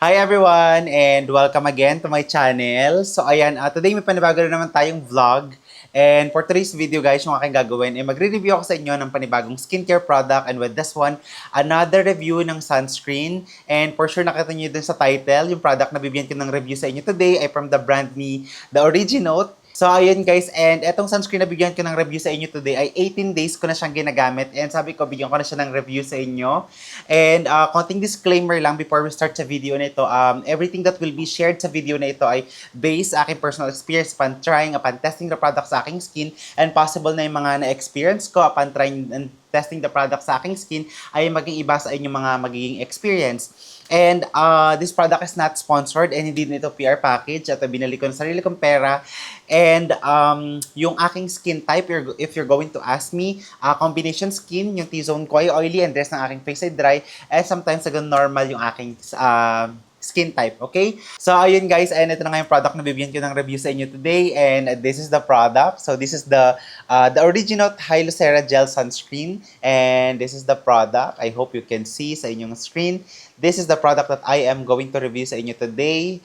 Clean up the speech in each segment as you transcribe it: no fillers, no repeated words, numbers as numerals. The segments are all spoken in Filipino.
Hi everyone and welcome again to my channel. So ayan, today may panibago na naman tayong vlog. And for today's video guys, yung aking gagawin ay magre-review ako sa inyo ng panibagong skincare product, and with this one, another review ng sunscreen. And for sure nakita niyo dun sa title, yung product na bibigyan ko ng review sa inyo today ay from the brand ni The Original. So, ayun guys, and etong sunscreen na bigyan ko ng review sa inyo today ay 18 days ko na siyang ginagamit, and sabi ko, bigyan ko na siya ng review sa inyo. And konting disclaimer lang before we start sa video na ito, everything that will be shared sa video na ito ay based sa aking personal experience upon trying, upon testing the product sa aking skin, and possible na yung mga na-experience ko upon trying and testing the product sa aking skin ay maging iba sa inyong mga magiging experience. And this product is not sponsored and hindi din ito PR package at binili ko ng sarili kong pera. And yung aking skin type, if you're going to ask me, combination skin, yung T-zone ko ay oily and rest ng aking face ay dry, and sometimes hanggang normal yung aking skin type, okay? So, ayun guys, and ito na nga yung product na bibigyan ko ng review sa inyo today, and this is the product. So, this is the Original Hyalocera Gel Sunscreen, and this is the product. I hope you can see sa inyong screen. This is the product that I am going to review sa inyo today.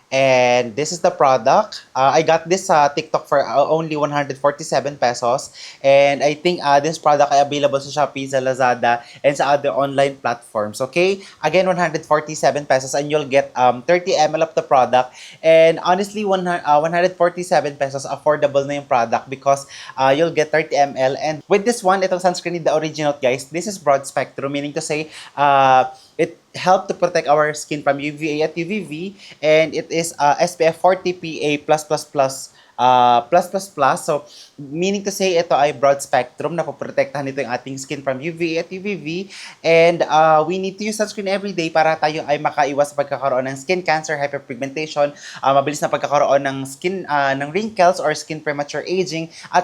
And this is the product. I got this sa TikTok for only 147 pesos. And I think this product ay available sa Shopee, sa Lazada, and sa other online platforms. Okay? Again, 147 pesos and you'll get 30 ml of the product. And honestly, 147 pesos, affordable na yung product because you'll get 30 ml. And with this one, itong sunscreen ni The Original, guys, this is broad spectrum, meaning to say, it help to protect our skin from UVA at UVB, and it is SPF 40 PA+++++++. So, meaning to say, ito ay broad spectrum na poprotektahan nito yung ating skin from UVA at UVB. And we need to use sunscreen every day para tayo ay makaiwas sa pagkakaroon ng skin cancer, hyperpigmentation, mabilis na pagkakaroon ng skin ng wrinkles or skin premature aging, at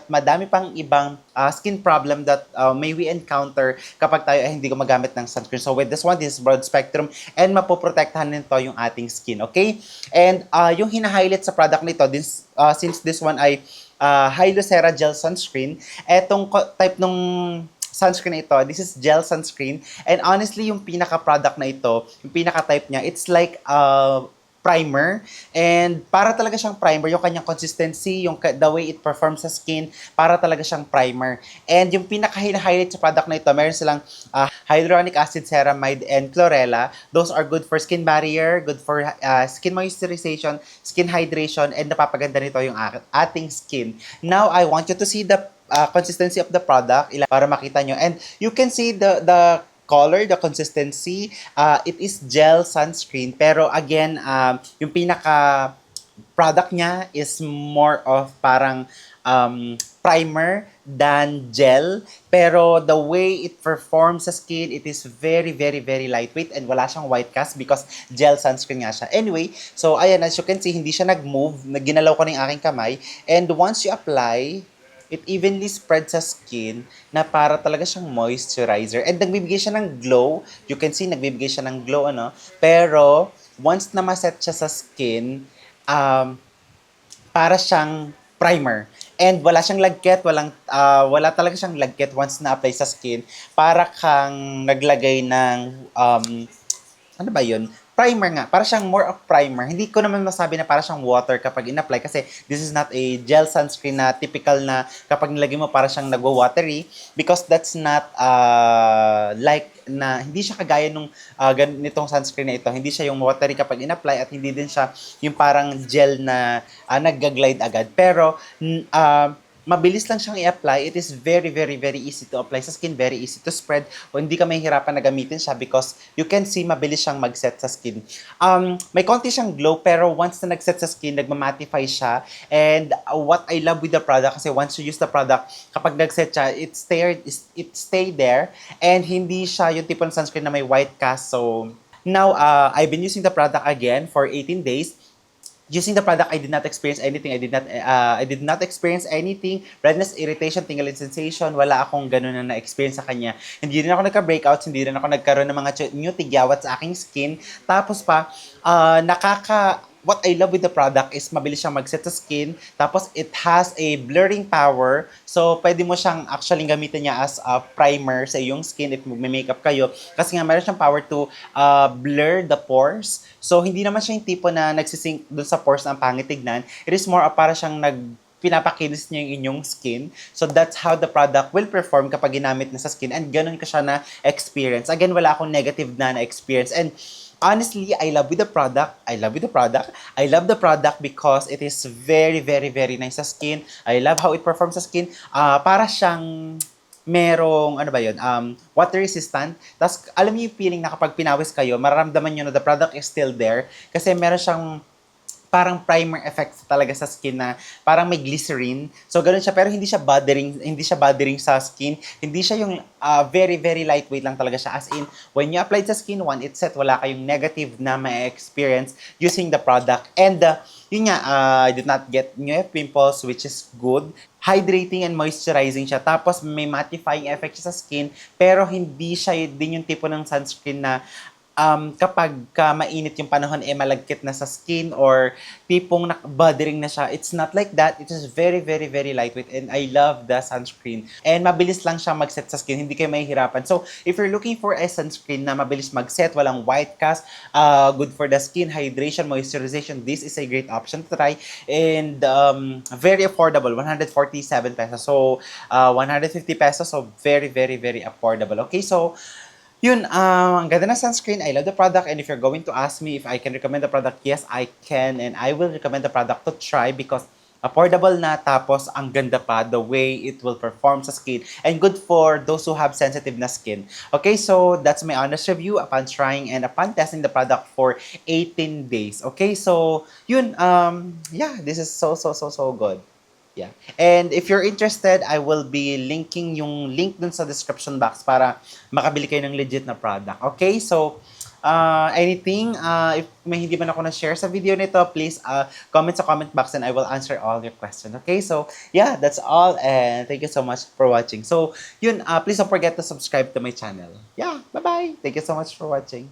madami pang ibang skin problem that may we encounter kapag tayo ay hindi gumagamit ng sunscreen. So with this one, this is broad spectrum and mapoprotektahan nito yung ating skin, okay? And yung hina-highlight sa product nito, since this one ay Hyalocera Gel Sunscreen, etong type nung sunscreen na ito, this is gel sunscreen, and honestly, yung pinaka-product na ito, yung pinaka-type niya, it's like primer, and para talaga siyang primer, yung kanyang consistency, the way it performs sa skin, para talaga siyang primer. And yung pinaka-highlight sa product na ito, meron silang hyaluronic acid, ceramide, and chlorella. Those are good for skin barrier, good for skin moisturization, skin hydration, and napapaganda nito yung ating skin. Now, I want you to see the consistency of the product para makita nyo. And you can see the color, the consistency, it is gel sunscreen. Pero again, yung pinaka product niya is more of parang primer than gel. Pero the way it performs sa skin, it is very, very, very lightweight and wala siyang white cast because gel sunscreen nga siya. Anyway, so ayan, as you can see, hindi siya nag-move. Ginalaw ko na yung aking kamay. And once you apply, it evenly spreads sa skin na para talaga siyang moisturizer. And nagbibigay siya ng glow. You can see, nagbibigay siya ng glow, ano? Pero, once na maset siya sa skin, para siyang primer. And wala siyang lagkit, wala talaga siyang lagkit once na-apply sa skin. Para kang naglagay ng, ano ba yun? Primer nga. Para siyang more of primer. Hindi ko naman masabi na para siyang water kapag in-apply kasi this is not a gel sunscreen na typical na kapag nilagay mo para siyang nagwa-watery, because that's not like na hindi siya kagaya nung ganitong sunscreen na ito. Hindi siya yung watery kapag in-apply at hindi din siya yung parang gel na nag-glide agad. Pero mabilis lang siyang i-apply. It is very, very, very easy to apply sa skin, very easy to spread. O hindi ka mahihirapan na gamitin siya because you can see mabilis siyang mag-set sa skin. May konti siyang glow pero once na nag-set sa skin, nagmamatify siya. And what I love with the product, kasi once you use the product, kapag nag-set siya, it stay there. And hindi siya yung tipo ng sunscreen na may white cast. So now, I've been using the product again for 18 days. Using the product, I did not experience anything. I did not experience anything. Redness, irritation, tingling sensation. Wala akong ganun na na-experience sa kanya. Hindi rin ako nagka-breakouts. Hindi rin ako nagkaroon ng mga new tigyawat sa aking skin. Tapos pa, what I love with the product is mabilis siyang mag-set sa skin. Tapos, it has a blurring power. So, pwede mo siyang actually gamitin niya as a primer sa iyong skin if magme-makeup kayo. Kasi nga, meron siyang power to blur the pores. So, hindi naman siya yung tipo na nagsisink dun sa pores na ang pangit tignan. It is more para siyang pinapakinis niya yung inyong skin. So, that's how the product will perform kapag ginamit na sa skin. And ganun ko siya na experience. Again, wala akong negative na experience. And honestly, I love with the product. I love with the product. I love the product because it is very, very, very nice sa skin. I love how it performs sa skin. Para siyang merong, ano ba yun, water resistant. Tapos, alam niyo yung feeling na kapag pinawis kayo, mararamdaman niyo na the product is still there. Kasi meron siyang parang primer effect talaga sa skin na parang may glycerin. So, ganun siya. Pero hindi siya bothering sa skin. Hindi siya yung very, very lightweight lang talaga siya. As in, when you apply sa skin, one, it's set, wala kayong negative na may experience using the product. And, yun nga, I did not get new pimples, which is good. Hydrating and moisturizing siya. Tapos, may mattifying effect siya sa skin. Pero, hindi siya din yung tipo ng sunscreen na kapag mainit yung panahon, malagkit na sa skin or tipong bothering na siya. It's not like that. It is very, very, very lightweight and I love the sunscreen. And mabilis lang siya mag-set sa skin. Hindi kayo mahihirapan. So, if you're looking for a sunscreen na mabilis mag-set, walang white cast, good for the skin, hydration, moisturization, this is a great option to try. And very affordable, 147 pesos. So, 150 pesos. So, very, very, very affordable. Okay, so, yun, ang ganda ng sunscreen. I love the product. And if you're going to ask me if I can recommend the product, yes, I can. And I will recommend the product to try because affordable na. Tapos, ang ganda pa, the way it will perform sa skin. And good for those who have sensitive na skin. Okay, so that's my honest review upon trying and upon testing the product for 18 days. Okay, so, yun, yeah, this is so, so, so, so good. Yeah. And if you're interested, I will be linking yung link dun sa description box para makabili kayo ng legit na product. Okay? So, anything, if may hindi man ako na-share sa video nito, please comment sa comment box and I will answer all your questions. Okay? So, yeah, that's all and thank you so much for watching. So, yun, please don't forget to subscribe to my channel. Yeah, bye-bye. Thank you so much for watching.